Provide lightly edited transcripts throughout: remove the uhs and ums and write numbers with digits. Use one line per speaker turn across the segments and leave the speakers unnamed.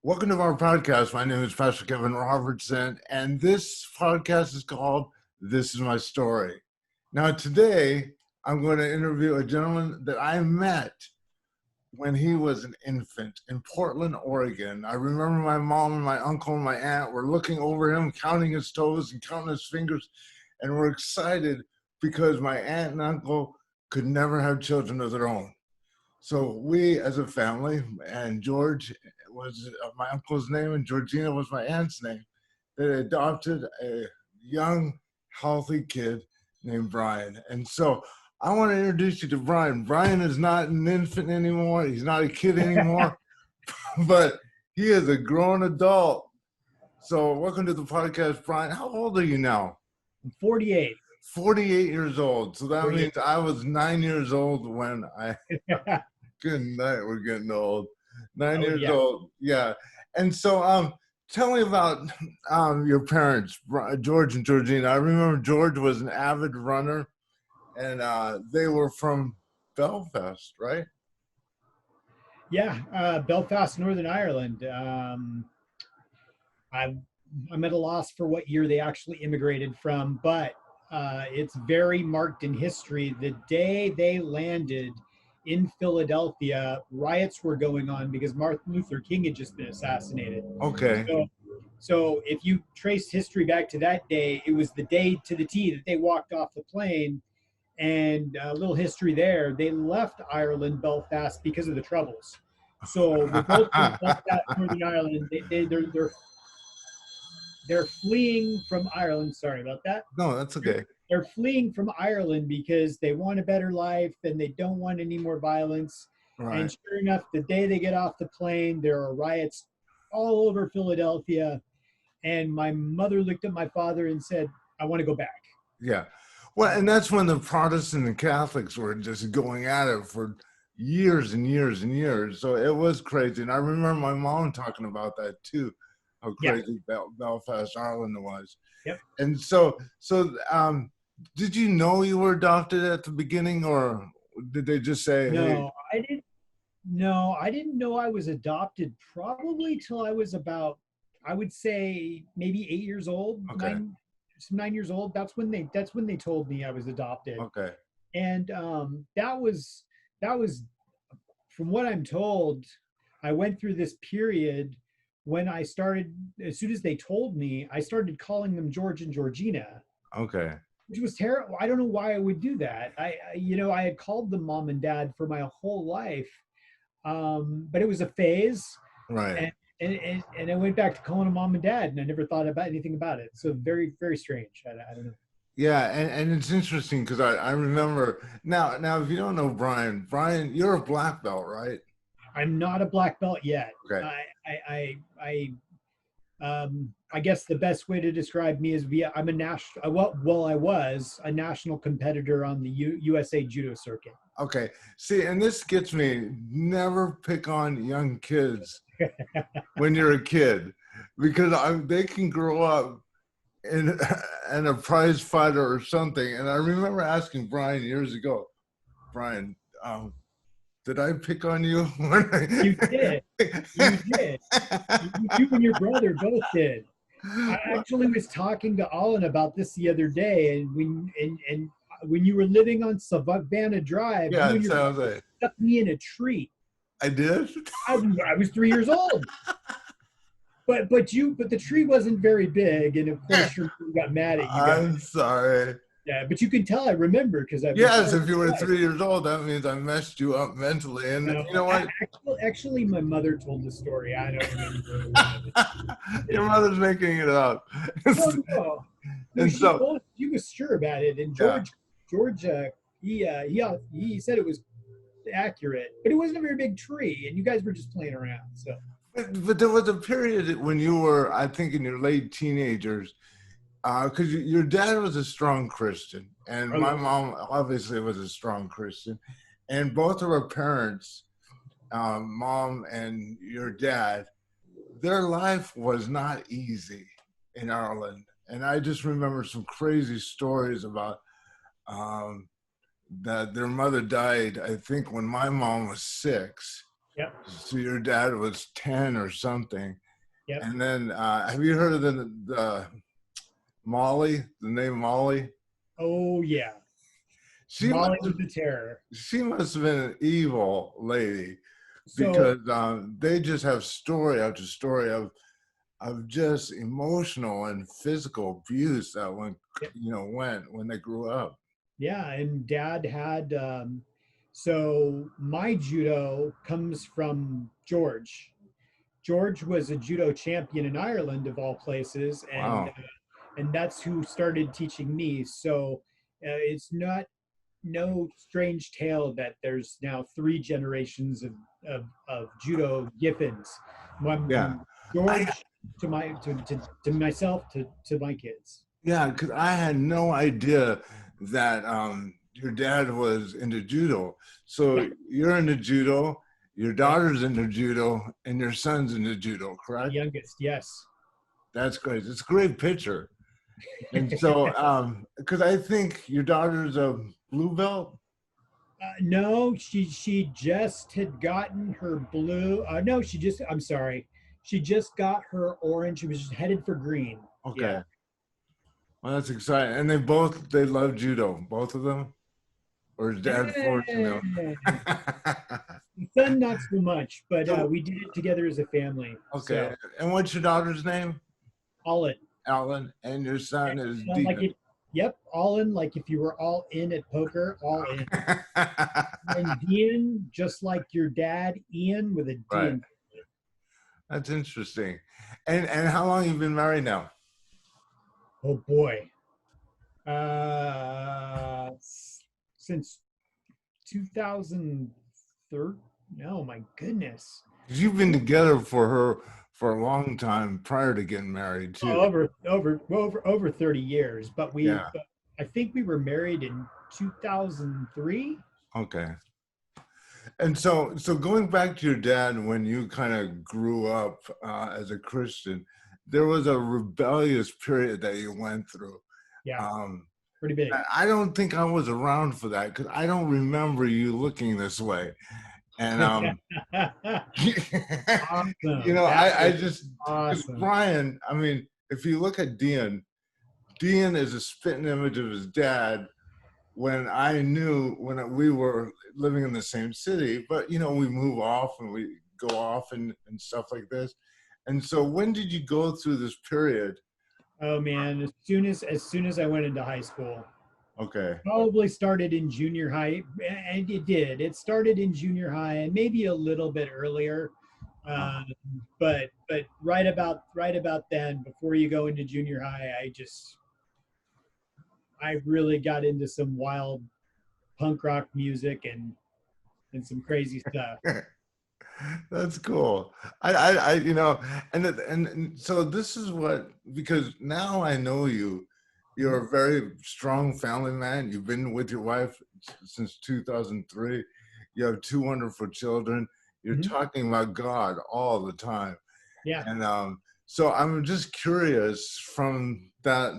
Welcome to our podcast. My name is Pastor Giffin Robertson, and this podcast is called This Is My Story. Now, today, I'm going to interview a gentleman that I met when he was an infant in Portland, Oregon. I remember my mom and my uncle and my aunt were looking over him, counting his toes and counting his fingers, and we're excited because my aunt and uncle could never have children of their own. So we, as a family, and George was my uncle's name and Georgina was my aunt's name, they adopted a young, healthy kid named Brian. And so I want to introduce you to Brian. Brian is not an infant anymore. He's not a kid anymore, but he is a grown adult. So welcome to the podcast, Brian. How old are you now?
I'm 48.
48 years old. So that means I was 9 years old when I... Good night. We're getting old. 9 years old. Yeah. And so tell me about your parents, George and Georgina. I remember George was an avid runner, and they were from Belfast, right?
Yeah, Belfast, Northern Ireland. I'm at a loss for what year they actually immigrated from, but it's very marked in history. The day they landed in Philadelphia, riots were going on because Martin Luther King had just been assassinated.
Okay.
So if you trace history back to that day, it was the day to the T that they walked off the plane. And a little history there, they left Ireland, Belfast, because of the Troubles. So they're both from Belfast, Northern Ireland. They're fleeing from Ireland. Sorry about that.
No, that's okay.
They're fleeing from Ireland because they want a better life and they don't want any more violence.
Right.
And sure enough, the day they get off the plane, there are riots all over Philadelphia. And my mother looked at my father and said, I want to go back.
Yeah. Well, and that's when the Protestant and Catholics were just going at it for years and years and years. So it was crazy. And I remember my mom talking about that too, how crazy Belfast, Ireland was.
Yep.
And so did you know you were adopted at the beginning, or did they just say,
No,
hey?
I didn't. No, I didn't know I was adopted probably till I was about, I would say maybe 8 years old,
Okay.
9 years old. That's when they told me I was adopted.
Okay.
And that was from what I'm told, I went through this period when I started, as soon as they told me, I started calling them George and Georgina.
Okay.
Which was terrible. I don't know why I would do that. I had called them mom and dad for my whole life, but it was a phase.
Right.
And I went back to calling them mom and dad, and I never thought about anything about it. So very, very strange. I don't know.
Yeah, and it's interesting because I remember now if you don't know Brian, you're a black belt, right?
I'm not a black belt yet.
Okay.
I guess the best way to describe me is I'm a I was a national competitor on the USA Judo circuit.
Okay. See, and this gets me, never pick on young kids when you're a kid, because they can grow up in a prize fighter or something. And I remember asking Brian years ago, Brian, did I pick on you?
You did. You did. You and your brother both did. I actually was talking to Alan about this the other day, and when you were living on Savannah Drive,
yeah,
you stuck me in a tree.
I did.
I was 3 years old. But the tree wasn't very big, and of course you got mad at you.
I'm sorry.
Yeah, but you can tell I remember because I.
Yes, if you were 3 years old, that means I messed you up mentally. And
no,
you know what?
Actually, my mother told the story. I don't remember.
Your mother's making it up.
No.
And
she was sure about it, and George, he said it was accurate, but it wasn't a very big tree, and you guys were just playing around. So.
But there was a period when you were, I think, in your late teenagers, because your dad was a strong Christian, and my mom obviously was a strong Christian, and both of our parents, mom and your dad, their life was not easy in Ireland. And I just remember some crazy stories about that their mother died, I think, when my mom was 6.
Yep.
So your dad was 10 or something.
Yep.
And then, have you heard of the Molly, the name Molly?
Oh yeah.
She must
Molly
have,
was the terror.
she must have been an evil lady
So
because they just have story after story of just emotional and physical abuse that
yeah,
went when they grew up.
yeah, and Dad had. So my judo comes from George. George was a judo champion in Ireland, of all places,
Wow.
and that's who started teaching me. So it's not no strange tale that there's now three generations of judo Giffins,
Yeah.
from
I
George to to myself to my kids.
Yeah, because I had no idea that your dad was into judo.
Yeah,
So you're into judo, your
yeah,
daughter's into judo, and your son's into judo,
the
correct?
youngest, yes.
That's great. It's a great picture. And so, because I think your daughter's a blue belt.
No, she just had gotten her blue. No, she just. I'm sorry, she just got her orange. She was just headed for green. Yeah.
Okay. Well, that's exciting. And they love judo, both of them? Or is dad forcing them?
The son, not so much, but
So,
we did it together as a family.
okay.
So
And what's your daughter's name?
all in.
Alan. And your son is
Like
Deacon.
it. Yep, all in. Like if you were all in at poker, all in. And Dean, just like your dad, Ian, with a D
Right.
in.
That's interesting. And how long you been married now?
Oh boy. Uh, since 2003. No, my goodness.
'Cause you've been together for a long time prior to getting married too.
Over 30 years, but
Yeah.
I think we were married in 2003.
Okay. And so going back to your dad when you kind of grew up as a Christian, there was a rebellious period that you went through.
Yeah,
Um,
pretty big.
I don't think I was around for that because I don't remember you looking this way. And
Awesome. That
I
is
just because
awesome.
Brian, I mean, if you look at Dean is a spitting image of his dad when we were living in the same city, but we move off and we go off and stuff like this. And so when did you go through this period?
Oh man, as soon as I went into high school,
Okay.
probably started in junior high, and it did. It started in junior high, and maybe a little bit earlier,
Uh,
but right about then, before you go into junior high, I really got into some wild punk rock music and some crazy stuff.
that's cool. And so this is what, because now I know you,
Mhm.
you're a very strong family man. You've been with your wife since 2003. You have two wonderful children. You're
Mhm.
talking about God all the time.
Yeah.
And so I'm just curious from that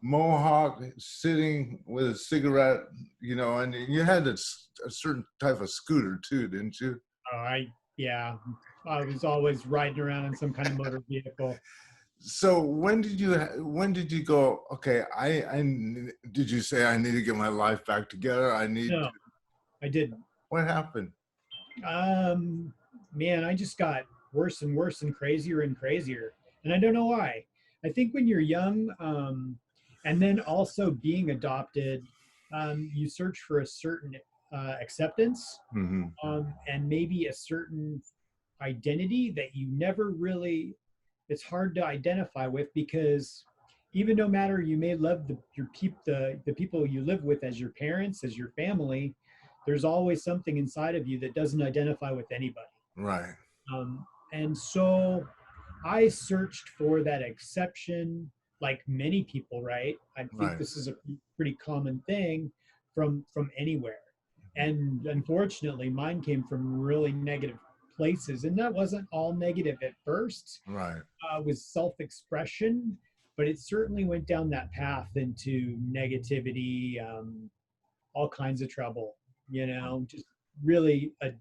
mohawk sitting with a cigarette, and you had a certain type of scooter too, didn't you?
Oh, yeah. I was always riding around in some kind of motor vehicle.
So when did you go, okay, did you say I need to get my life back together? I need
No,
to,
I didn't.
what happened?
Um, Man, I just got worse and worse and crazier and crazier, and I don't know why. I think when you're young, and then also being adopted, you search for a certain acceptance,
Hmm.
and maybe a certain identity that you never really. It's hard to identify with because even no matter you may love the people you live with as your parents, as your family, there's always something inside of you that doesn't identify with anybody.
Right,
And so I searched for that exception, like many people, right? I think
right,
this is a pretty common thing from anywhere. And unfortunately, mine came from really negative places, and that wasn't all negative at first.
right.
Was self-expression, but it certainly went down that path into negativity, all kinds of trouble. Just really a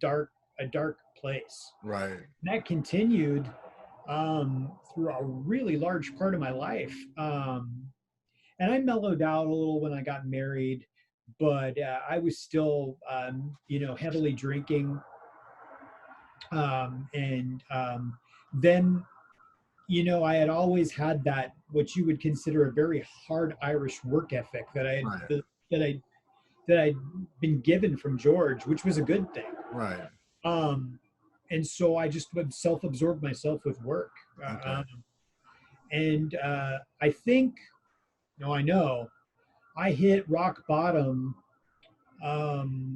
a dark place.
Right.
And that continued through a really large part of my life. And I mellowed out a little when I got married, but I was still, heavily drinking. And then, I had always had that, what you would consider a very hard Irish work ethic
Right.
that I, that I'd been given from George, which was a good thing.
Right.
Um, and so I just would self-absorb myself with work.
Okay.
And I think, no, I know, I hit rock bottom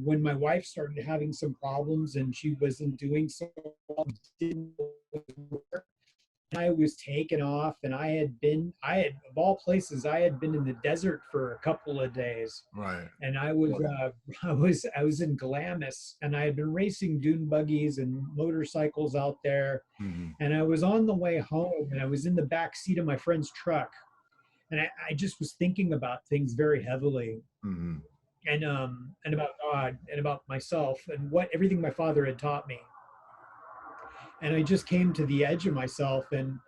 when my wife started having some problems and she wasn't doing so well. Didn't work. I was taken off, and of all places, I had been in the desert for a couple of days,
Right.
and I was in Glamis, and I had been racing dune buggies and motorcycles out there,
Hmm.
and I was on the way home, and I was in the back seat of my friend's truck, and I just was thinking about things very heavily,
Hmm.
and about God and about myself and what everything my father had taught me. And I just came to the edge of myself, and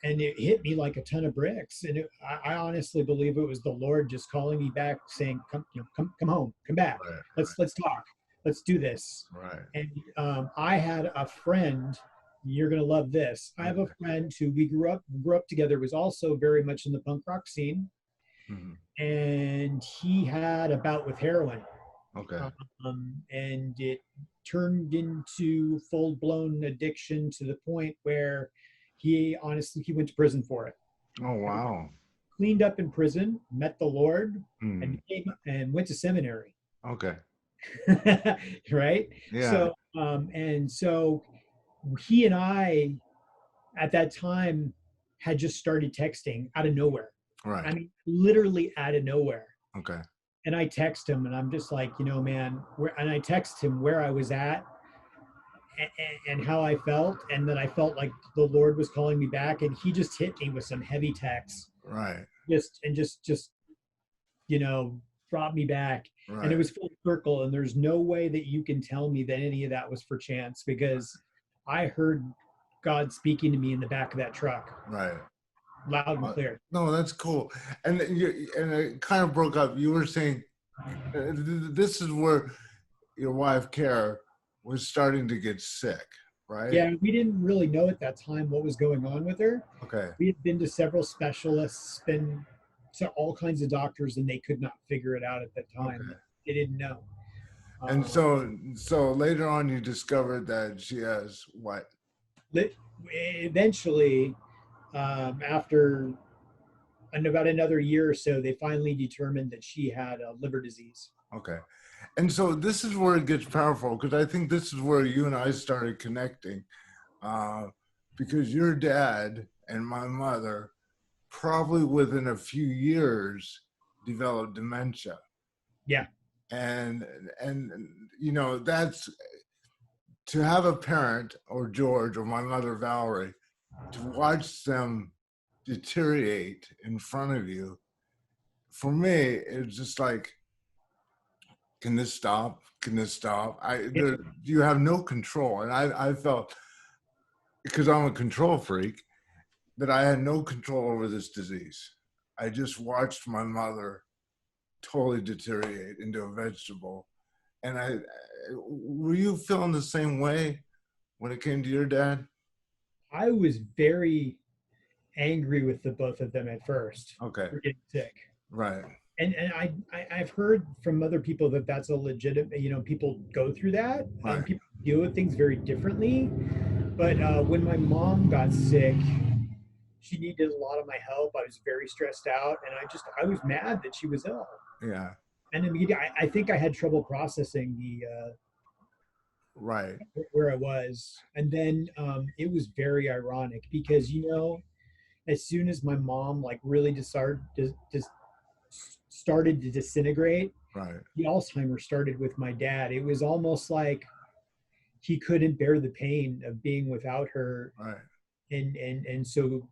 it hit me like a ton of bricks. And I honestly believe it was the Lord just calling me back, saying, "Come, come home, come back.
Right.
Let's talk. Let's do this."
Right.
And I had a friend. You're gonna love this. I have a
Okay.
friend who we grew up together. Was also very much in the punk rock scene,
Hmm.
and he had a bout with heroin,
Okay.
and it turned into full-blown addiction to the point where he went to prison for it.
Oh, wow.
Cleaned up in prison, met the Lord,
Hmm.
and went to seminary.
Okay.
Right.
Yeah.
So he and I at that time had just started texting out of nowhere. I
Right.
mean, literally out of nowhere.
Okay.
And I text him, and I'm just like, man, and I text him where I was at, and how I felt, and then I felt like the Lord was calling me back, and he just hit me with some heavy texts,
Right.
just brought me back, and it
Right.
was full circle, and there's no way that you can tell me that any of that was for chance, because I heard God speaking to me in the back of that truck,
Right.
loud and clear.
No, that's cool. And it kind of broke up. You were saying this is where your wife, Care, was starting to get sick, right?
Yeah, we didn't really know at that time what was going on with her.
Okay.
We had been to several specialists, been to all kinds of doctors, and they could not figure it out at that time.
Okay.
They didn't know.
And
Um,
so later on, you discovered that she has what?
Eventually, after about another year or so, they finally determined that she had a liver disease.
Okay. And so this is where it gets powerful, because I think this is where you and I started connecting, uh, because your dad and my mother probably within a few years developed dementia.
Yeah.
And that's to have a parent, or George or my mother Valerie, to watch them deteriorate in front of you. For me, it's just like, can this stop? Can this stop? You have no control. And I felt, because I'm a control freak, that I had no control over this disease. I just watched my mother totally deteriorate into a vegetable. And were you feeling the same way when it came to your dad?
I was very angry with the both of them at first
Okay.
for getting sick.
Right.
And I've heard from other people that that's a legitimate, people go through that.
Right.
People deal with things very differently. But when my mom got sick, she needed a lot of my help. I was very stressed out, and I was mad that she was ill.
Yeah.
And I think I had trouble processing
Right.
where I was. And then it was very ironic because, as soon as my mom like really just started to disintegrate,
Right.
the Alzheimer's started with my dad. It was almost like he couldn't bear the pain of being without her.
Right.
And so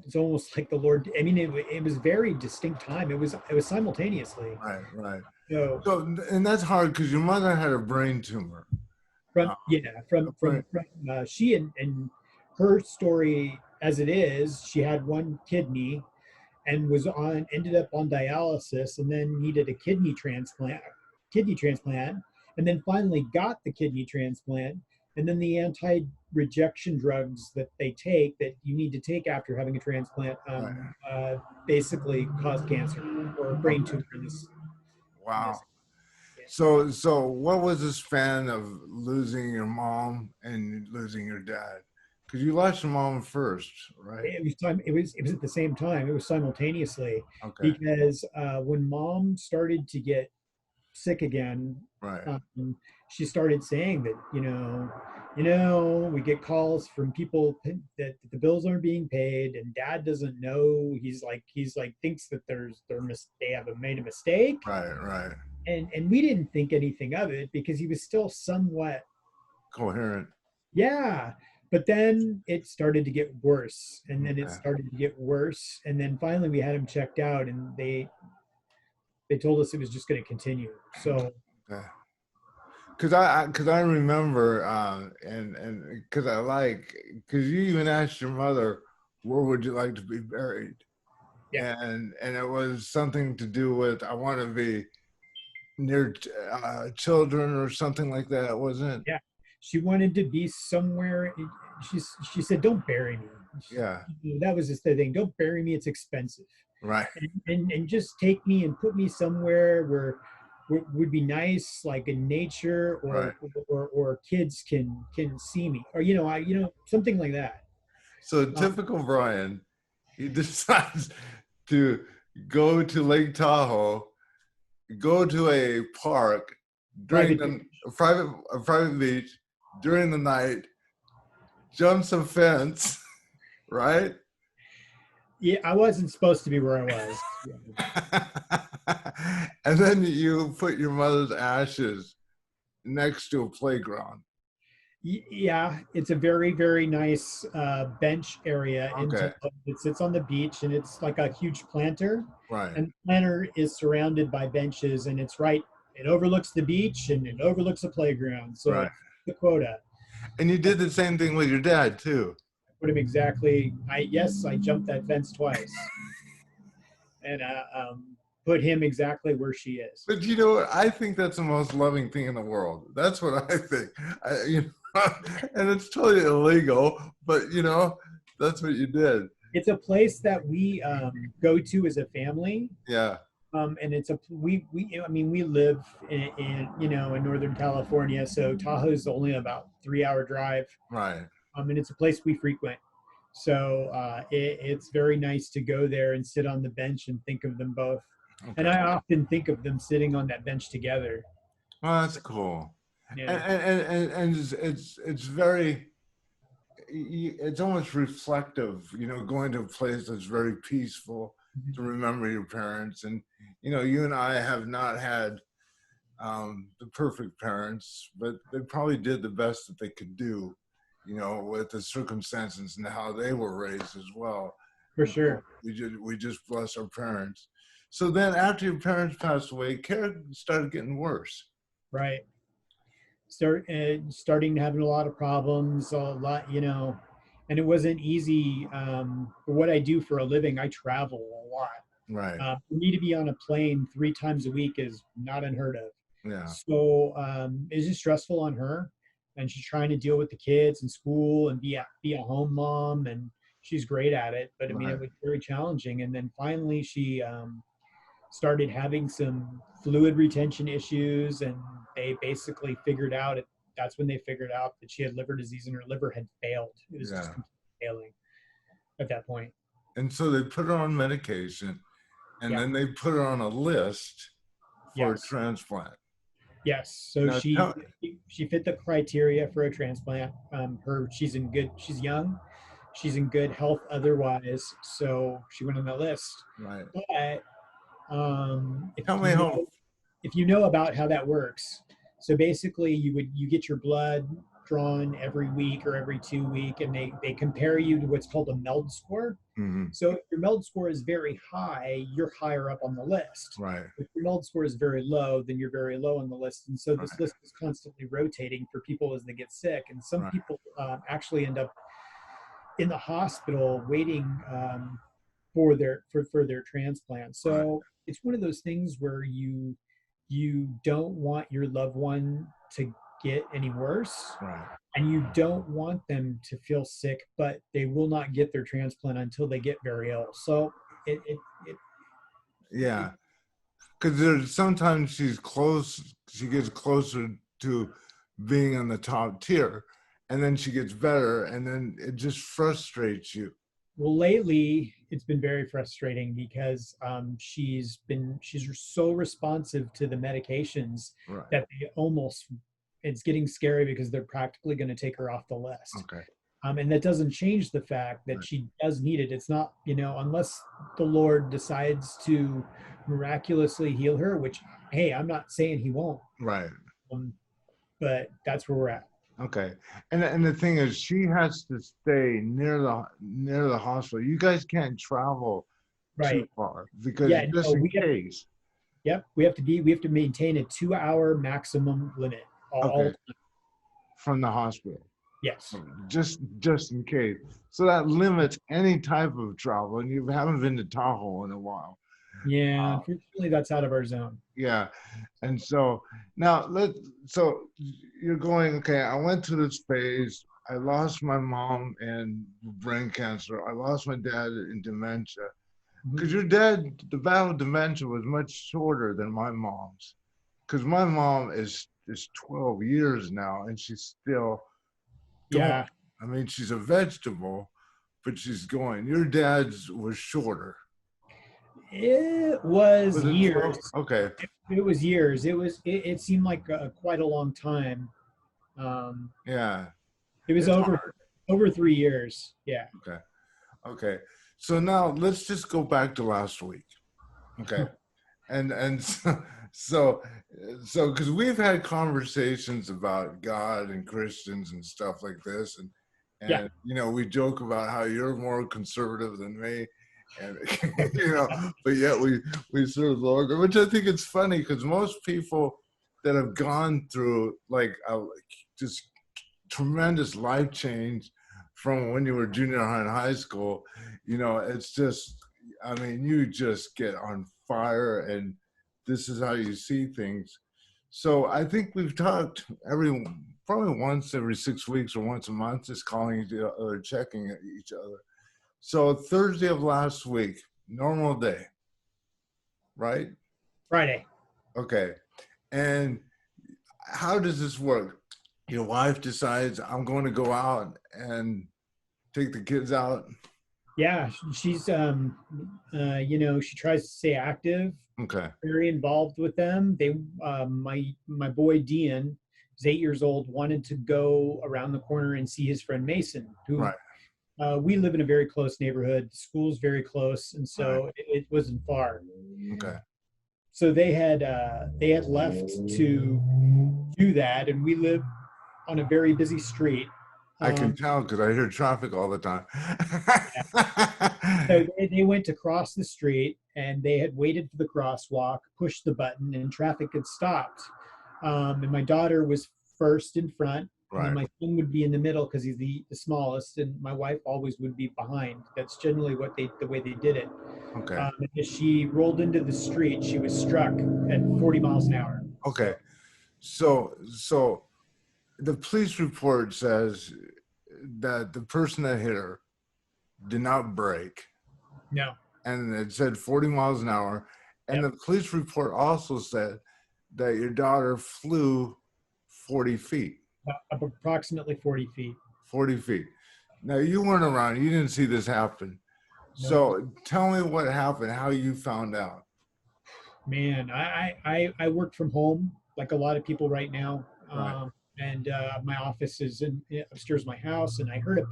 it's almost like the Lord, I mean, it was very distinct time. It was simultaneously.
Right. Right.
So
So, and that's hard because your mother had a brain tumor.
From
Uh,
yeah, from
right,
she and her story as it is, she had one kidney and was on ended up on dialysis and then needed a kidney transplant, and then finally got the kidney transplant, and then the anti-rejection drugs that they take that you need to take after having a transplant
right.
basically caused cancer or a brain tumor
Okay.
in this
Wow.
yeah.
So what was the span of losing your mom and losing your dad? Because you lost your mom first, right?
It was at the same time. It was simultaneously
Okay.
because when mom started to get sick again,
Right.
um, she started saying that we get calls from people that the bills aren't being paid, and dad doesn't know. He's like thinks that they have made a mistake,
Right. Right.
and we didn't think anything of it because he was still somewhat
Coherent.
yeah. But then it started to get worse, and then it
Okay.
started to get worse, and then finally we had him checked out, and they told us it was just going to continue. So
Okay. Because I remember and because I like because you even asked your mother where would you like to be buried,
yeah,
and it was something to do with I want to be near children or something like that, wasn't it?
yeah, she wanted to be somewhere. She said, "Don't bury me."
Yeah.
That was just the thing. Don't bury me. It's expensive,
Right.
and just take me and put me somewhere where would be nice, like in nature,
Right.
or kids can see me, or something like that.
So
Um,
typical Brian, he decides to go to Lake Tahoe, go to a park during
private.
the a private beach during the night, jumps a fence, right?
Yeah, I wasn't supposed to be where I was. Yeah.
And then you put your mother's ashes next to a playground.
Yeah, it's a very, very nice bench area
Okay,
it sits on the beach, and it's like a huge planter.
right,
And the planter is surrounded by benches, and it overlooks the beach and it overlooks the playground. So
right.
it's the quota.
And you
I
did the same thing with your dad too.
put him exactly. I jumped that fence twice, and put him exactly where she is.
But you know what? I think that's the most loving thing in the world. That's what I think. And it's totally illegal, but that's what you did.
It's a place that we go to as a family.
Yeah,
And it's a we I mean we live in Northern California, so Tahoe's only about 3 hour drive,
right.
and it's a place we frequent. So it's very nice to go there and sit on the bench and think of them both. And
Okay.
I often think of them sitting on that bench together.
Well, that's
So,
cool.
yeah,
And it's very it's almost reflective, going to a place that's very peaceful to remember your parents. And you and I have not had the perfect parents, but they probably did the best that they could do, with the circumstances and how they were raised as well.
for sure.
We just bless our parents. So then, after your parents passed away, care started getting worse.
Right. Starting to having a lot of problems, a lot. And it wasn't easy. For what I do for a living, I travel a lot.
Right.
For me to be on a plane 3 times a week is not unheard of.
Yeah.
So it's just stressful on her, and she's trying to deal with the kids and school and be a home mom, and she's great at it. But I mean,
Right.
it was very challenging. And then finally, she started having some fluid retention issues, and they basically figured out it. That's when they figured out that she had liver disease and her liver had failed. It was just
Yeah.
completely failing at that point.
And so they put her on medication, and
Yeah.
then they put her on a list for a
Yes.
transplant.
Yes. So
Now,
she fit the criteria for a transplant. She's young, she's in good health otherwise. So she went on the list.
right.
But if
Tell me
you
how.
know if you know about how that works, so basically you get your blood drawn every week or every 2 week, and they compare you to what's called a MELD score.
Hmm.
So if your MELD score is very high, you're higher up on the list.
Right.
If your MELD score is very low, then you're very low on the list. And so this
Right.
list is constantly rotating for people as they get sick. And some
Right.
people actually end up in the hospital waiting for their transplant.
Right.
So it's one of those things where you don't want your loved one to get any worse,
Right.
and you don't want them to feel sick, but they will not get their transplant until they get very ill. So it
Yeah. Because there's sometimes she gets closer to being on the top tier, and then she gets better, and then it just frustrates you.
well, lately it's been very frustrating because she's so responsive to the medications
Right.
that it's getting scary because they're practically going to take her off the list.
Okay.
And that doesn't change the fact that
Right.
she does need it. It's not, unless the Lord decides to miraculously heal her, which, hey, I'm not saying he won't,
Right.
but that's where we're at.
Okay. And the thing is, she has to stay near the hospital. You guys can't travel too
Right.
far because
Yeah.
just
No,
in case.
yep. We have to maintain a 2-hour maximum limit.
Okay. From the hospital.
Yes.
Just in case. So that limits any type of travel, and you haven't been to Tahoe in a while.
Yeah. Unfortunately, that's out of our zone.
Yeah. And so now so you're going, okay, I went through this phase. I lost my mom in brain cancer. I lost my dad in dementia. Because your dad, the battle of dementia was much shorter than my mom's. Because my mom is 12 years now, and she's still going.
Yeah.
I mean, she's a vegetable, but she's going. Your dad's was shorter.
It was
Was it
years.
12? Okay.
It was years. It seemed like quite a long time. Um,
Yeah.
it was
It's hard.
over 3 years. Yeah.
Okay. Okay. So now let's just go back to last week. Okay. And so because we've had conversations about God and Christians and stuff like this, and
Yeah.
we joke about how you're more conservative than me, and but yet we serve the Lord, which I think it's funny because most people that have gone through like just tremendous life change from when you were junior high and high school, it's just, I mean, you just get on fire, and this is how you see things. So I think we've talked probably once every 6 weeks or once a month, just calling each other, checking each other. So Thursday of last week, normal day, right?
Friday.
Okay. And how does this work? Your wife decides I'm going to go out and take the kids out.
Yeah. She's she tries to stay active,
Okay.
very involved with them. My boy Dean, who's 8 years old, wanted to go around the corner and see his friend Mason, who
Right.
we live in a very close neighborhood. The school's very close, and so
Right.
it wasn't far.
Okay.
So they had left to do that, and we live on a very busy street.
I can tell because I hear traffic all the time.
So they went to cross the street, and they had waited for the crosswalk, pushed the button, and traffic had stopped. And my daughter was first in front, and then
Right.
my son would be in the middle because he's the smallest, and my wife always would be behind. That's generally the way they did it.
Okay.
And as she rolled into the street, she was struck at 40 miles an hour.
Okay. So the police report says that the person that hit her did not brake,
No,
and it said 40 miles an hour. And
Yep.
the police report also said that your daughter flew 40 feet.
approximately 40 feet.
40 feet. Now, you weren't around. You didn't see this happen.
No.
So tell me what happened, how you found out.
Man, I work from home like a lot of people right now.
Right.
And my office is upstairs my house, and I heard a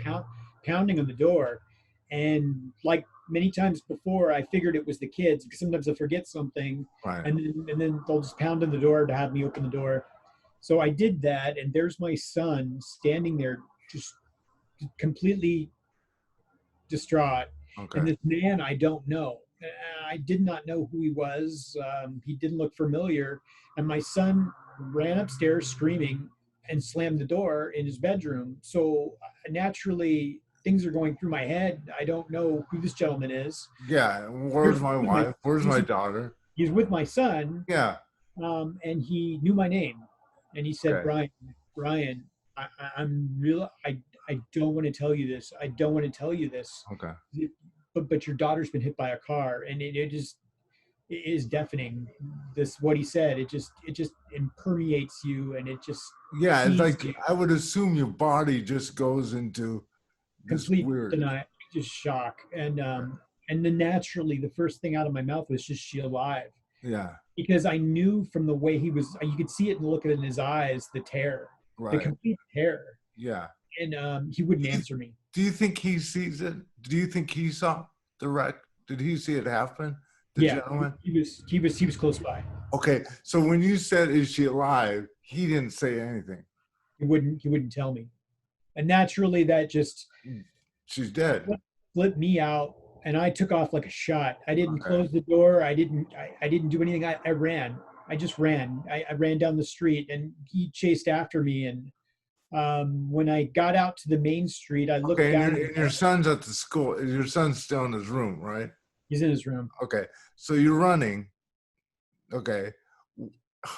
pounding on the door. And like many times before, I figured it was the kids because sometimes I forget something,
Right.
and then they'll just pound on the door to have me open the door. So I did that, and there's my son standing there, just completely distraught.
Okay.
And this man I don't know. I did not know who he was. He didn't look familiar. And my son ran upstairs screaming and slammed the door in his bedroom. So naturally, things are going through my head. I don't know who this gentleman is.
Yeah. Where's my wife? Where's my daughter?
He's with my son,
Yeah.
and he knew my name. And he said,
Okay.
Brian, I'm real. I don't want to tell you this. I don't want to tell you this.
Okay.
But your daughter's been hit by a car, and it is deafening. This what he said. It just permeates you, and it just
Yeah. It's
sees
like
you.
I would assume your body just goes into this
Complete
weird.
denial, just shock, and then naturally the first thing out of my mouth was just she alive,
Yeah.
because I knew from the way he was, you could see it and look at it in his eyes, the terror, the
Right.
complete terror,
Yeah.
and he wouldn't
Do you,
answer me.
do you think he sees it? Do you think he saw the wreck? Did he see it happen? The
Yeah,
gentleman?
he was close by.
Okay. So when you said, is she alive? He didn't say anything.
He wouldn't tell me, and naturally that just
She's dead.
flipped me out, and I took off like a shot. I didn't
Okay.
close the door. I didn't do anything. I ran. I just ran. I ran down the street, and he chased after me. And when I got out to the main street, I looked
Okay. And
down.
your son's at the school. Your son's still in his room, right?
He's in his room.
Okay. So you're running. Okay.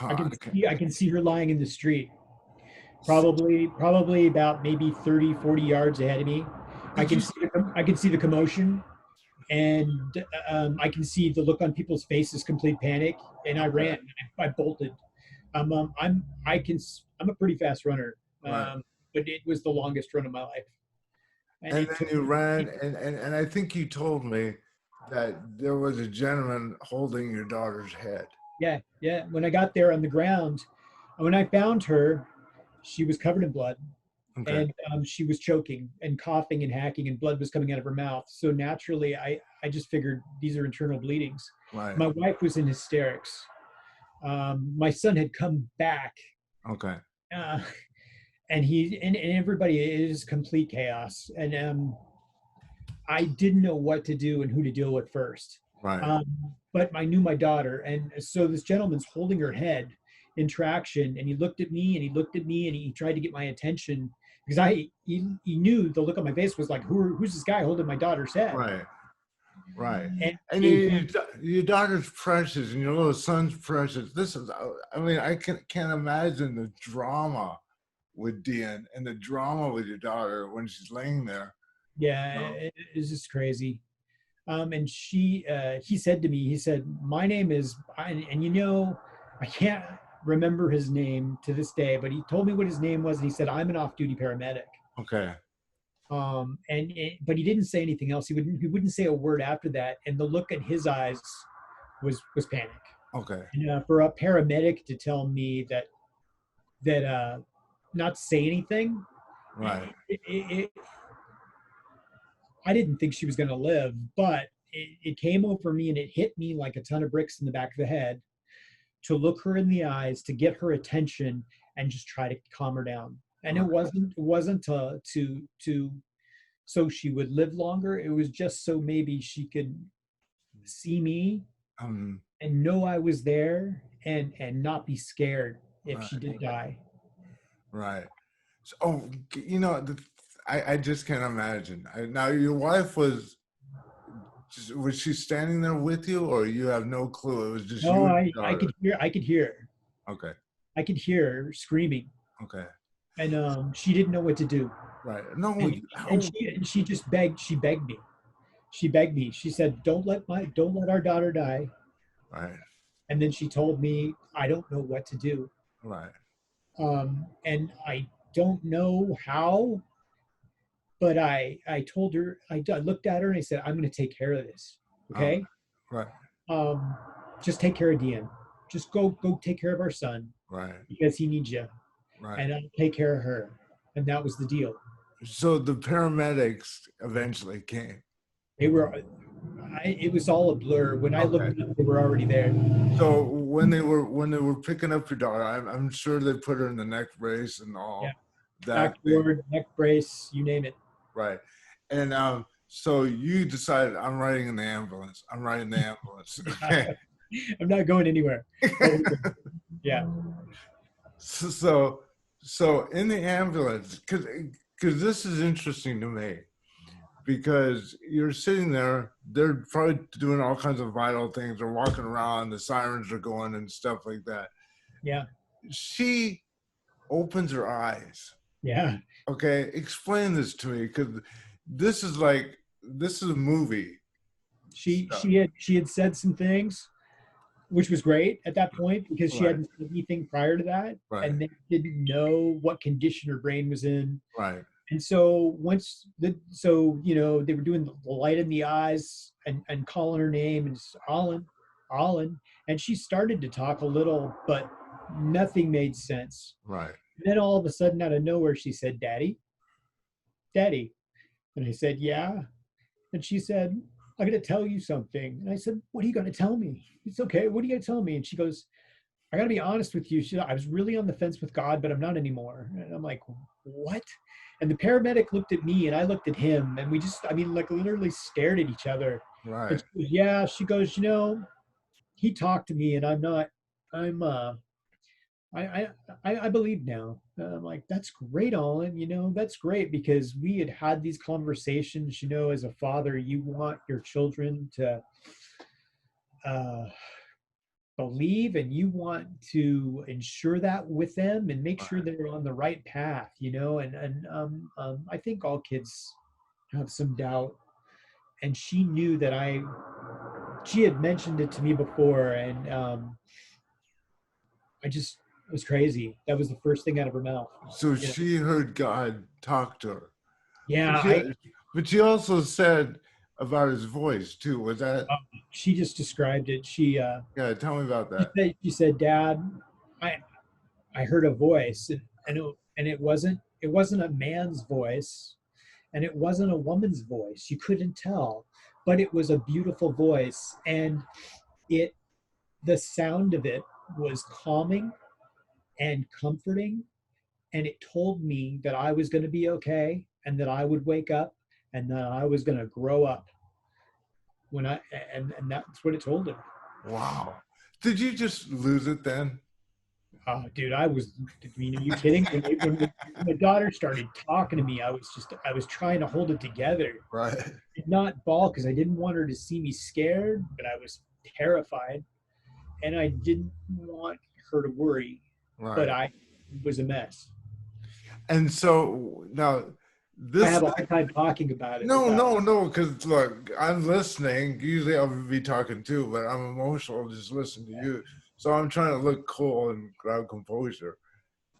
I can see her lying in the street, probably about maybe 30, 40 yards ahead of me. I
Did you?
can see the commotion, and I can see the look on people's faces, complete panic. And I
Okay.
ran. I bolted. I'm a pretty fast runner,
Right.
but it was the longest run of my life, and
And
it
then
took
you
me.
ran, and I think you told me that there was a gentleman holding your daughter's head.
Yeah, yeah. When I got there on the ground, when I found her, she was covered in blood,
Okay.
and she was choking and coughing and hacking, and blood was coming out of her mouth. So naturally, I just figured these are internal bleedings.
Right.
My wife was in hysterics. My son had come back,
Okay.
uh, and everybody is complete chaos. And I didn't know what to do and who to deal with first.
Right.
Um, but I knew my daughter, and so this gentleman's holding her head in traction, and he looked at me, and he looked at me, and he tried to get my attention, because he knew the look on my face was like, who's this guy holding my daughter's head?
Right. Right.
And
And your daughter's precious, and your little son's precious. This is, I mean, I can't imagine the drama with Dean and the drama with your daughter when she's laying there.
yeah,
No.
it's just crazy. And he said to me, he said, my name is, and I can't remember his name to this day, but he told me what his name was, and he said, I'm an off-duty paramedic.
Okay.
But he didn't say anything else. He wouldn't say a word after that. And the look in his eyes was panic.
Okay.
And for a paramedic to tell me that not to say anything,
Right.
I didn't think she was going to live, but it came over me, and it hit me like a ton of bricks in the back of the head, to look her in the eyes, to get her attention, and just try to calm her down. And it wasn't to so she would live longer. It was just so maybe she could see me
Um.
and know I was there, and not be scared if she
Right.
did die.
Right. So, I just can't imagine. Now, your wife was she standing there with you, or you have no clue? It was just you
No,
and
I
your
I
daughter.
could hear her.
Okay.
I could hear her screaming,
Okay.
and she didn't know what to do.
Right. No.
And she just begged. She begged me. She begged me. She said, don't let our daughter die."
Right.
And then she told me, "I don't know what to do."
Right.
And I don't know how, but I told her, I looked at her and I said, "I'm going to take care of this. Okay?
Right.
Um, just take care of Dean. Just go take care of our son,
Right.
because he needs you,
Right.
and I'll take care of her." And that was the deal.
So the paramedics eventually came.
They were, it was all a blur. When I
Okay.
looked up, they were already there.
So when they were picking up your daughter, I'm sure they put her in the neck brace and
Yeah,
all that thing,
backboard, neck brace, you name it.
right? And so you decided I'm riding in the ambulance. I'm riding the ambulance. Okay.
I'm not going anywhere. But yeah,
So so in the ambulance, because this is interesting to me because you're sitting there, they're probably doing all kinds of vital things. They're walking around, the sirens are going and stuff like that.
yeah,
She opens her eyes.
yeah.
Okay, explain this to me because this is like this is a movie stuff,
She had said some things, which was great at that point because she
right?
hadn't said anything prior to that,
Right,
and they didn't know what condition her brain was in.
right,
And so you know, they were doing the light in the eyes and calling her name and just, Olin, and she started to talk a little, but nothing made sense.
right.
And then all of a sudden, out of nowhere, she said, "Daddy, Daddy," and I said, "Yeah." And she said, "I'm going to tell you something." And I said, "What are you going to tell me?" It's okay. What are you going to tell me? And she goes, "I got to be honest with you. I was really on the fence with God, but I'm not anymore." And I'm like, "What?" And the paramedic looked at me and I looked at him and we just, I mean, like literally stared at each other. And
Right.
she goes, "Yeah." She goes, "You know, he talked to me and I'm not, I'm, I, I believe now." And I'm like, "That's great, Olin. You know, that's great because we had had these conversations. You know, as a father, you want your children to uh, believe and you want to ensure that with them and make sure
Right.
they're on the right path, you know." I think all kids have some doubt. And she knew that she had mentioned it to me before, and I just, it was crazy. That was the first thing out of her mouth.
So
You know,
she heard God talk to her. But
yeah,
she also said about his voice too. Was that?
uh, she just described it.
Yeah, tell me about that.
She said, "Dad, I, I heard a voice, and it wasn't a man's voice, and it wasn't a woman's voice. You couldn't tell, but it was a beautiful voice, and it the sound of it was calming and comforting, and it told me that I was going to be okay, and that I would wake up, and that I was going to grow up when I and that's what it told her."
Wow. Did you just lose it then?
Oh, dude, I was. I mean, are you kidding? When my daughter started talking to me, I was trying to hold it together,
Right.
did not bawl because I didn't want her to see me scared, but I was terrified, and I didn't want her to worry, but
Right.
I was a mess.
And so now
I
this
have a hard time talking about it
no,
without.
no, no, because look, I'm listening. Usually I'll be talking too, but I'm emotional just listening to you. So I'm trying to look cool and grab composure.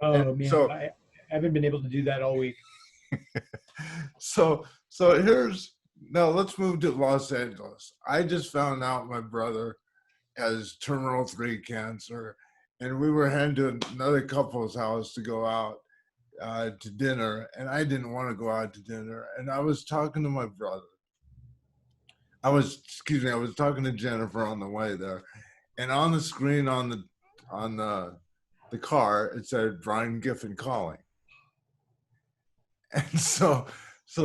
And
Oh man, I haven't been able to do that all week.
so here's now let's move to Los Angeles. I just found out my brother has terminal 3 cancer, and we were heading to another couple's house to go out to dinner, and I didn't want to go out to dinner. And I was talking to my brother. Excuse me, I was talking to Jennifer on the way there, and on the screen on the car it said Brian Giffin calling. And so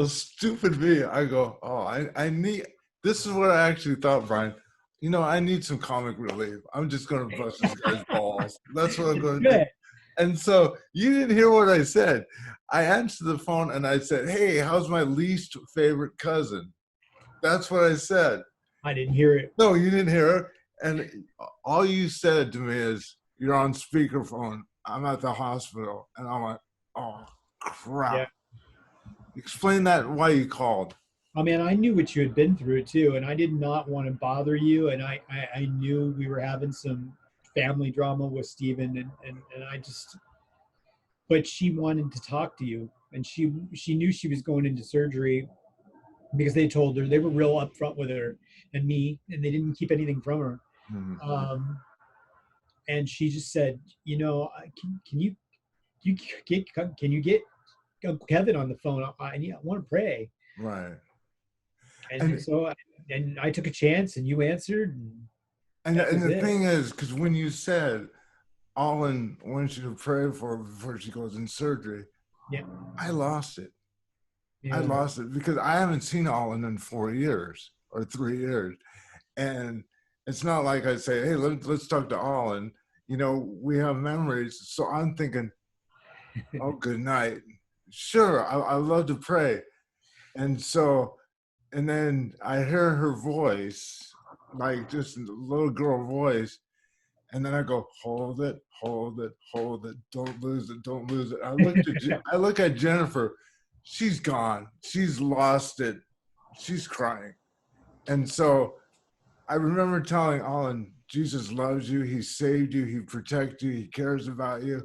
stupid me, I go, oh, I need this is what I actually thought, Brian. You know, I need some comic relief. I'm just gonna bust this guy's balls. That's what I'm
It's
gonna do.
good.
And so you didn't hear what I said. I answered the phone and I said, "Hey, how's my least favorite cousin?" That's what I said.
I didn't hear it.
No, you didn't hear her. And all you said to me is, "You're on speakerphone. I'm at the hospital." And I'm like, "Oh,
Yeah.
crap." Explain that why you called.
I mean, I knew what you had been through too, and I did not want to bother you. And I knew we were having some family drama with Steven, and I just, but she wanted to talk to you, and she knew she was going into surgery because they told her, they were real upfront with her and me, and they didn't keep anything from her.
Mhm.
Um, and she just said, "You know, you get can you get Kevin on the phone? I want to pray."
Right.
And
And
so and I took a chance, and you answered, and that
And
was
the
it.
thing is, because when you said Olin wants you to pray for her before she goes in surgery,
Yeah,
I lost it. I
yeah,
lost it because I haven't seen Olin in 4 years or 3 years. And it's not like I say, hey, let's talk to Olin. You know, we have memories. So I'm thinking, oh, good night. Sure, I love to pray. And so, and then I hear her voice, like just a little girl voice. And then I go, hold it, hold it, hold it. Don't lose it, don't lose it. I look at Jennifer. She's gone. She's lost it. She's crying. And so I remember telling Alan, Jesus loves you. He saved you. He protects you. He cares about you.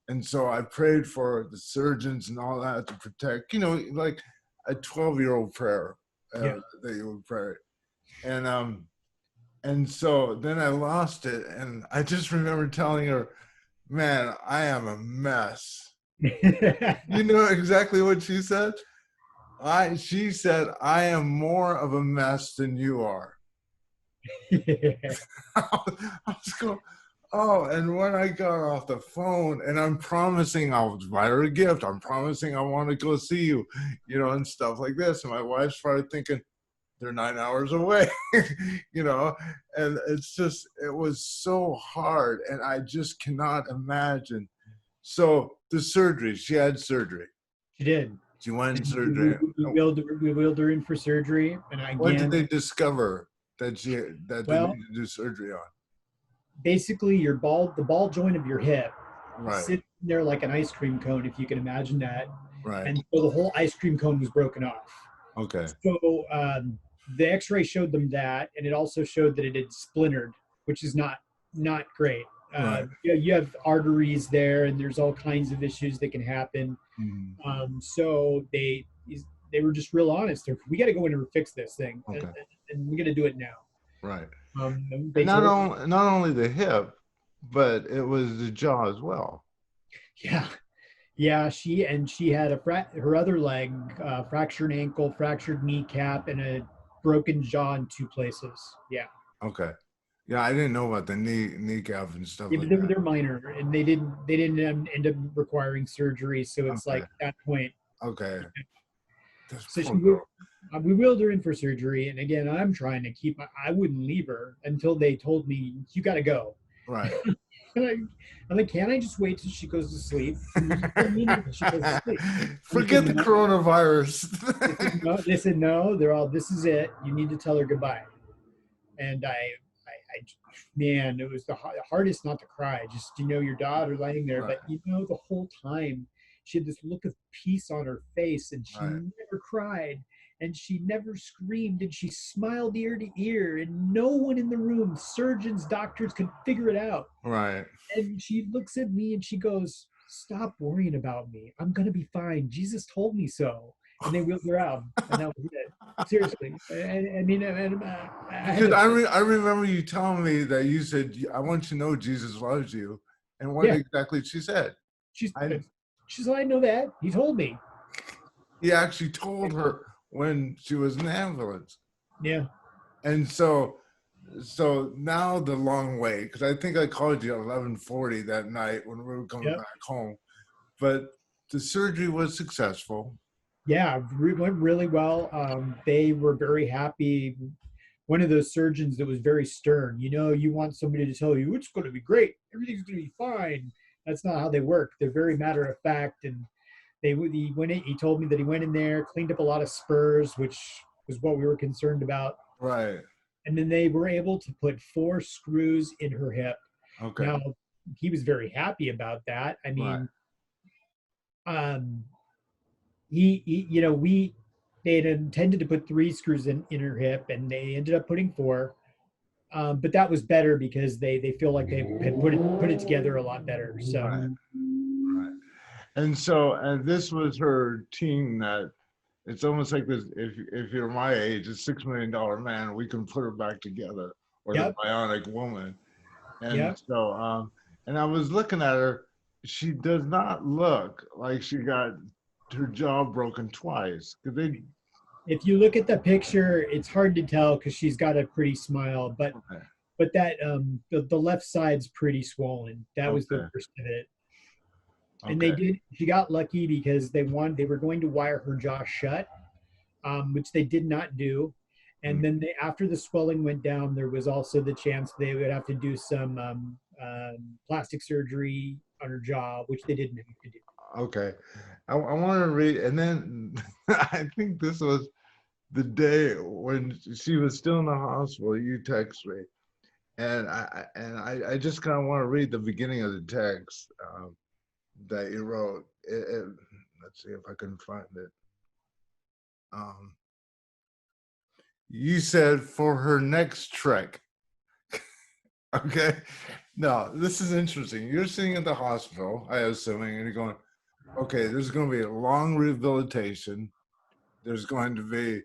And so I prayed for the surgeons and all that to protect, you know, like a 12-year-old prayer
yeah.
that you would pray. And so then I lost it. And I just remember telling her, man, I am a mess. You know exactly what she said? She said, I am more of a mess than you are.
Yeah.
I was going, oh, and when I got off the phone and I'm promising I'll buy her a gift, I'm promising I want to go see you, you know, and stuff like this. And my wife started thinking, they're 9 hours away, you know, and it's just, it was so hard. And I just cannot imagine. So the surgery, she had surgery.
She did.
She went in
And
surgery.
we wheeled her in for surgery. And
What did
again,
they discover that they
well,
needed to do surgery on?
basically the ball joint of your hip
Right,
sits there like an ice cream cone, if you can imagine that.
right.
And so the whole ice cream cone was broken off.
Okay,
So the X-ray showed them that, and it also showed that it had splintered, which is not great.
right.
You have arteries there, and there's all kinds of issues that can happen.
Mhm.
So they were just real honest. We got to go in and fix this thing,
Okay,
and we got to do it now.
right.
They
And
told,
not only the hip, but it was the jaw as well.
yeah, yeah. She had her other leg, fractured ankle, fractured kneecap, and a broken jaw in two places. Yeah.
Okay. Yeah, I didn't know about the kneecap and stuff
Yeah,
like
but
that.
they're minor, and they didn't end up requiring surgery. So it's like
Okay,
at that point.
okay. This
So
poor girl.
we wheeled her in for surgery, and again, I'm trying to keep. I wouldn't leave her until they told me you got to go.
Right.
And I'm like, can't I just wait till she goes to sleep? And they just told me until she goes to sleep. And they
Forget
said
the
no.
coronavirus.
They said no. They said no. They're all. This is it. You need to tell her goodbye. And man, it was the hardest not to cry. Just your daughter laying there,
Right,
but the whole time she had this look of peace on her face, and she
right,
never cried, and she never screamed, and she smiled ear to ear, and no one in the room, surgeons, doctors, could figure it out.
right.
And she looks at me and she goes, "Stop worrying about me. I'm gonna be fine. Jesus told me so." And they wheeled her out, and that was it. Seriously, I mean, I had
Because
to.
I remember you telling me that you said, I want you to know Jesus loves you. And what
Yeah,
exactly she said?
she's
I
she's like, I know that. He told me.
He actually told her when she was in the ambulance.
Yeah.
And so now the long way, because I think I called you at 11:40 that night when we were coming
Yep.
back home. But the surgery was successful.
Yeah. Went really well. They were very happy. One of those surgeons that was very stern. You want somebody to tell you it's going to be great, everything's going to be fine. That's not how they work. They're very matter of fact, and he went in, he told me that he went in there, cleaned up a lot of spurs, which was what we were concerned about.
Right.
And then they were able to put 4 screws in her hip.
Okay.
Now, he was very happy about that. I
Right.
mean, um, we they had intended to put 3 screws in her hip, and they ended up putting 4. But that was better because they feel like they had put it together a lot better. So
Right. Right. And so, and this was her team that it's almost like this. If you're my age, a $6 million man, we can put her back together, or the
yep,
bionic woman. And
yep,
so, and I was looking at her. She does not look like she got her jaw broken twice. Because
If you look at the picture, it's hard to tell because she's got a pretty smile,
Okay.
but that the left side's pretty swollen. That was the
Okay.
worst of it. And
Okay.
she got lucky because they were going to wire her jaw shut, which they did not do.
Mm.
And then after the swelling went down, there was also the chance they would have to do some plastic surgery on her jaw, which they didn't have to do.
Okay. I want to read, and then I think this was the day when she was still in the hospital. You text me, and I just kind of want to read the beginning of the text that you wrote. Let's see if I can find it. Um, you said for her next trek. Okay. Now, this is interesting. You're sitting at the hospital, I assuming, and you're going, okay, there's going to be a long rehabilitation. There's going to be,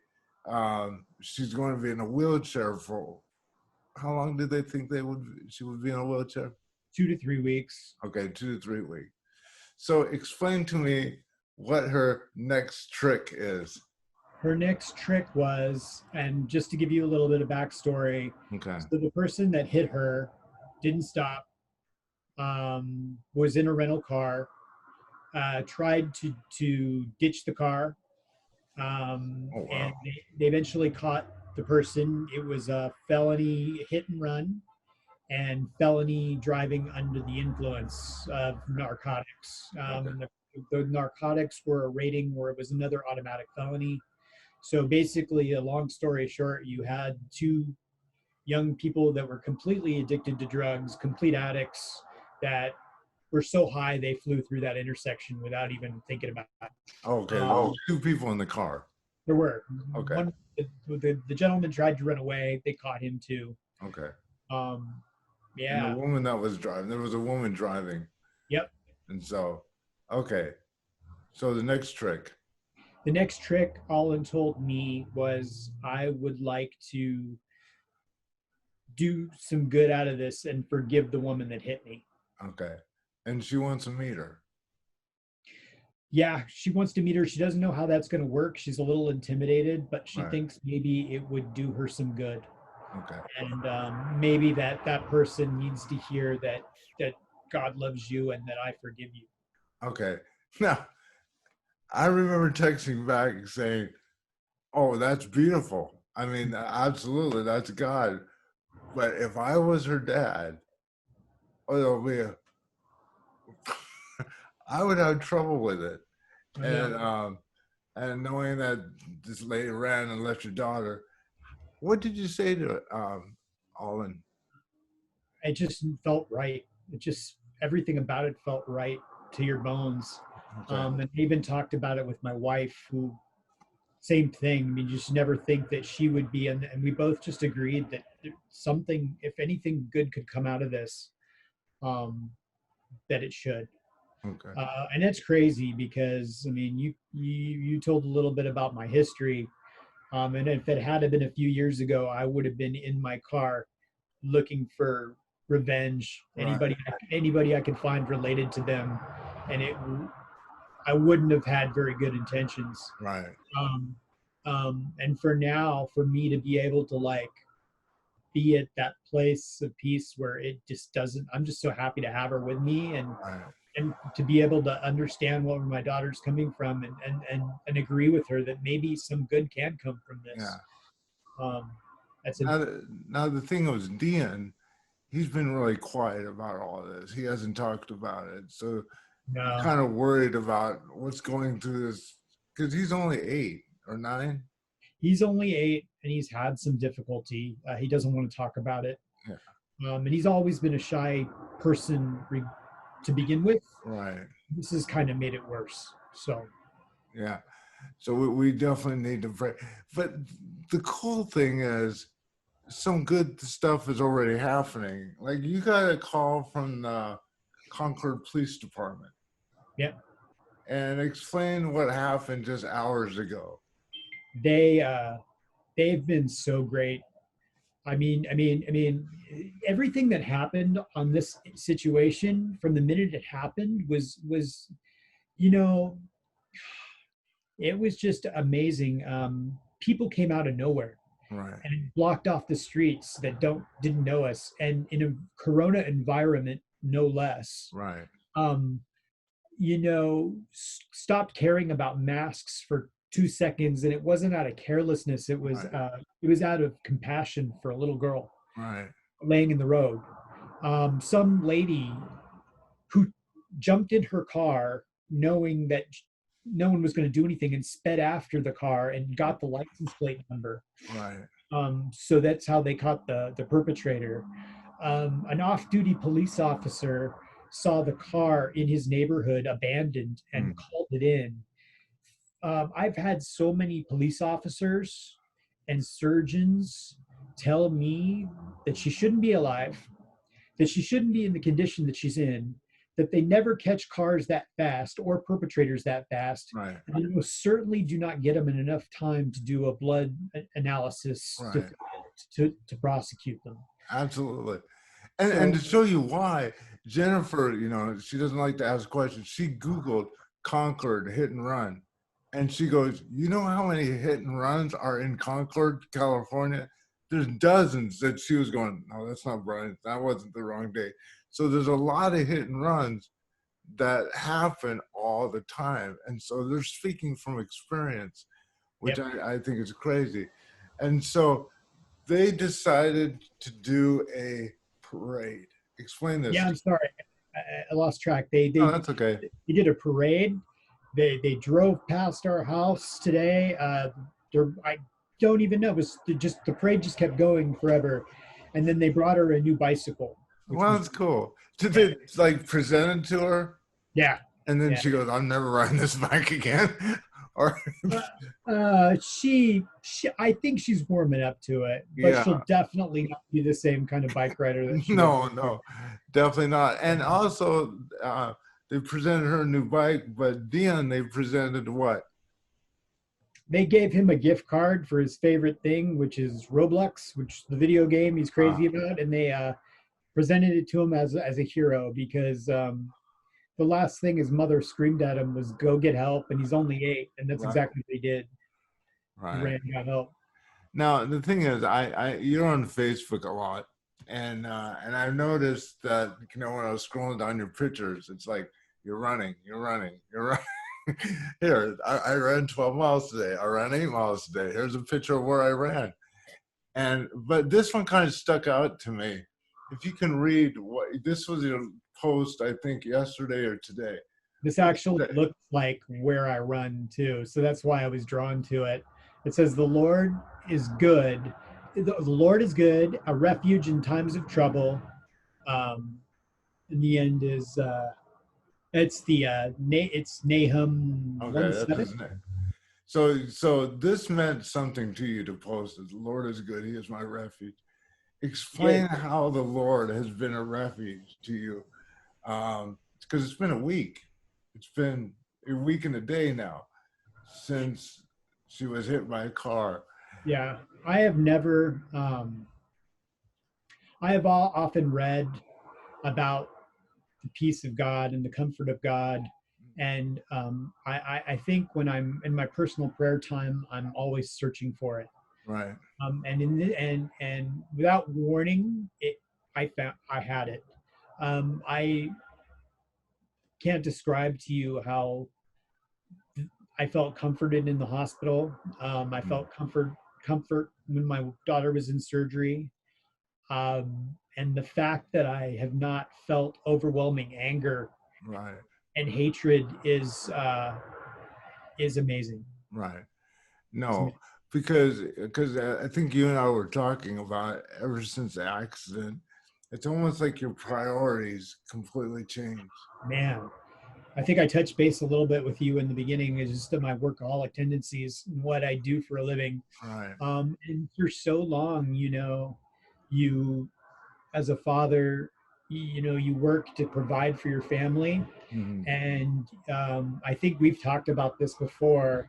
she's going to be in a wheelchair for how long did they think she would be in a wheelchair?
2 to 3 weeks.
Okay, 2 to 3 weeks. So explain to me what her next trick is.
Her next trick was, and just to give you a little bit of backstory,
Okay.
so the person that hit her didn't stop, was in a rental car, tried to ditch the car,
Oh, wow.
and they eventually caught the person. It was a felony hit and run and felony driving under the influence of narcotics.
Okay.
And the narcotics were a rating where it was another automatic felony. So basically, a long story short, you had two young people that were completely addicted to drugs, complete addicts that were so high they flew through that intersection without even thinking about it.
Okay. There was two people in the car.
There were.
Okay.
One, the gentleman tried to run away. They caught him too.
Okay.
Um,
And
yeah.
the woman that was driving, there was a woman driving.
Yep.
And so, okay. So the next trick.
The next trick Olin told me was I would like to do some good out of this and forgive the woman that hit me.
Okay. And she wants to meet her.
Yeah, she wants to meet her. She doesn't know how that's going to work. She's a little intimidated, but she
Right.
thinks maybe it would do her some good.
Okay.
And maybe that person needs to hear that God loves you and that I forgive you.
Okay. Now, I remember texting back saying, oh, that's beautiful. I mean, absolutely, that's God. But if I was her dad, oh, I would have trouble with it. And knowing that this lady ran and left your daughter, what did you say to Olin?
It just felt right. It just, everything about it felt right to your bones.
Okay.
And I even talked about it with my wife, who, same thing. I mean, you just never think that she would be, and we both just agreed that something, if anything good could come out of this, that it should.
Okay.
And it's crazy because, I mean, you told a little bit about my history, and if it had been a few years ago, I would have been in my car looking for revenge.
Right.
Anybody I could find related to them, and I wouldn't have had very good intentions.
Right.
And for now, for me to be able to like be at that place of peace where it just doesn't, I'm just so happy to have her with me, and
Right.
and to be able to understand where my daughter's coming from, and agree with her that maybe some good can come from this.
Yeah.
That's
Now the thing was, Dean, he's been really quiet about all of this. He hasn't talked about it. So I'm kind of worried about what's going through this, because he's only 8 or 9.
He's only 8, and he's had some difficulty. He doesn't want to talk about it.
Yeah.
And he's always been a shy person to begin with.
Right.
This has kind of made it worse. So.
Yeah. So we definitely need to pray. But the cool thing is, some good stuff is already happening. Like, you got a call from the Concord Police Department.
Yeah.
And explain what happened just hours ago.
They've been so great. I mean, everything that happened on this situation from the minute it happened was, you know, it was just amazing. people came out of nowhere
Right.
and blocked off the streets that didn't know us, and in a corona environment, no less.
Right.
um stopped caring about masks for 2 seconds, and it wasn't out of carelessness.
Right.
It was out of compassion for a little girl
Right.
laying in the road. Some lady who jumped in her car knowing that no one was going to do anything and sped after the car and got the license plate number.
Right.
So that's how they caught the perpetrator. An off-duty police officer saw the car in his neighborhood abandoned and
Mm.
called it in. I've had so many police officers and surgeons tell me that she shouldn't be alive, that she shouldn't be in the condition that she's in, that they never catch cars that fast or perpetrators that fast,
Right.
and they most certainly do not get them in enough time to do a blood analysis
Right.
to prosecute them.
Absolutely. And to show you why, Jennifer, she doesn't like to ask questions. She Googled Concord hit and run. And she goes, you know how many hit and runs are in Concord, California? There's dozens. That she was going, no, that's not Brian. That wasn't the wrong day. So there's a lot of hit and runs that happen all the time. And so they're speaking from experience, which
Yep.
I think is crazy. And so they decided to do a parade. Explain this.
Yeah, I'm sorry, I lost track. They
Oh, that's okay.
they did a parade. They drove past our house today. I don't even know. It was just the parade just kept going forever, and then they brought her a new bicycle.
Well, that's cool. Did they like present it to her?
Yeah.
And then
Yeah.
she goes, I'm never riding this bike again. Or
She I think she's warming up to it, but
Yeah.
she'll definitely not be the same kind of bike rider that she was.
no, definitely not. And also, they presented her a new bike, but Dion, they presented what?
They gave him a gift card for his favorite thing, which is Roblox, which is the video game he's crazy about, and they presented it to him as a hero because the last thing his mother screamed at him was "Go get help," and he's only 8, and that's
Right.
exactly what he did. He
Right.
ran and got help.
Now the thing is, you're on Facebook a lot, and I've noticed that when I was scrolling down your pictures, it's like you're running. Here, I ran 12 miles today. I ran 8 miles today. Here's a picture of where I ran. But this one kind of stuck out to me. If you can read what this was, your post, I think yesterday or today.
This actually looks like where I run too, so that's why I was drawn to it. It says, "The Lord is good. The Lord is good, a refuge in times of trouble." In the end is it's Nahum
Okay, that's
1:7.
his name. So this meant something to you to post it. The Lord is good. He is my refuge. Explain how the Lord has been a refuge to you. Because it's been a week. It's been a week and a day now since she was hit by a car.
Yeah, I have never. I have often read about the peace of God and the comfort of God, and I think when I'm in my personal prayer time, I'm always searching for it.
Right.
And without warning, I had it. I can't describe to you how I felt comforted in the hospital. I felt comfort when my daughter was in surgery. And the fact that I have not felt overwhelming anger
Right.
and hatred is amazing.
Right. No, because I think you and I were talking about it ever since the accident. It's almost like your priorities completely changed.
Man, I think I touched base a little bit with you in the beginning. Is just my workaholic tendencies and what I do for a living.
Right.
And for so long, you as a father, you work to provide for your family.
Mhm.
And I think we've talked about this before.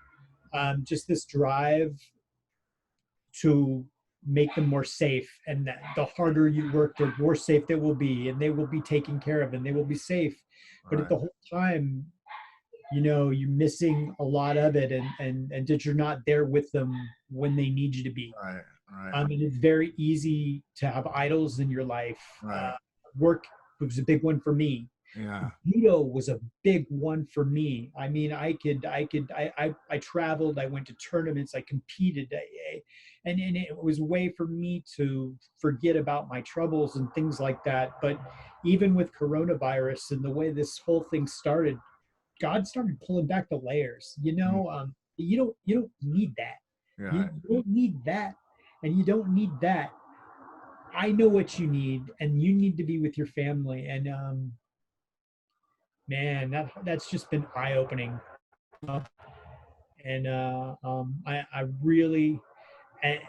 Just this drive to make them more safe, and that the harder you work, the more safe they will be, and they will be taken care of, and they will be safe. But at the whole time, you're missing a lot of it, and that you're not there with them when they need you to be.
Right. Right.
And it's very easy to have idols in your life.
Right.
Work was a big one for me.
Yeah.
Judo was a big one for me. I mean, I traveled, I went to tournaments, I competed, and it was a way for me to forget about my troubles and things like that. But even with coronavirus and the way this whole thing started, God started pulling back the layers. You don't need that.
Yeah.
You don't need that, and you don't need that. I know what you need, and you need to be with your family. And man, that's just been eye opening. And I really, I,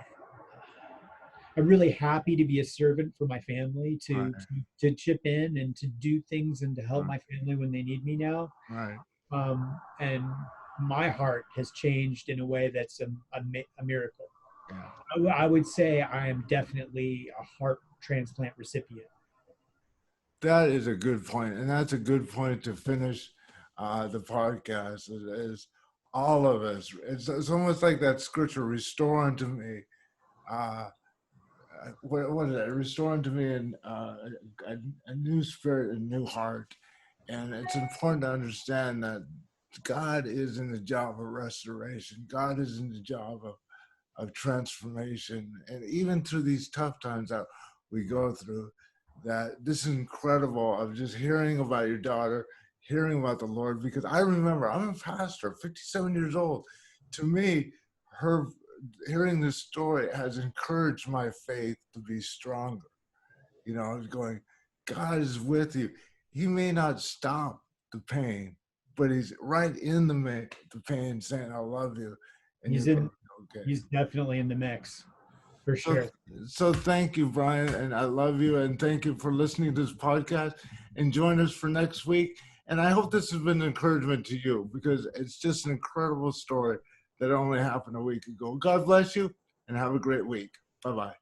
I'm really happy to be a servant for my family,
Right.
to chip in and to do things and to help
Right.
my family when they need me now.
Right.
And my heart has changed in a way that's a miracle.
Yeah.
I would say I am definitely a heart transplant recipient.
That is a good point, and that's a good point to finish the podcast. Is all of us? It's almost like that scripture, "Restore unto me." Uh, what is that? Restore unto me a new spirit, a new heart, and it's important to understand that God is in the job of restoration. God is in the job of transformation, and even through these tough times that we go through, that this is incredible of just hearing about your daughter, hearing about the Lord, because I remember I'm a pastor, 57 years old. To me, her hearing this story has encouraged my faith to be stronger. I was going, God is with you. He may not stop the pain, but he's right in the pain saying, I love you. And
He's
you're
in.
going, okay.
He's definitely in the mix, for
So,
sure.
so thank you, Brian, and I love you, and thank you for listening to this podcast. And join us for next week. And I hope this has been an encouragement to you, because it's just an incredible story that only happened a week ago. God bless you, and have a great week. Bye-bye.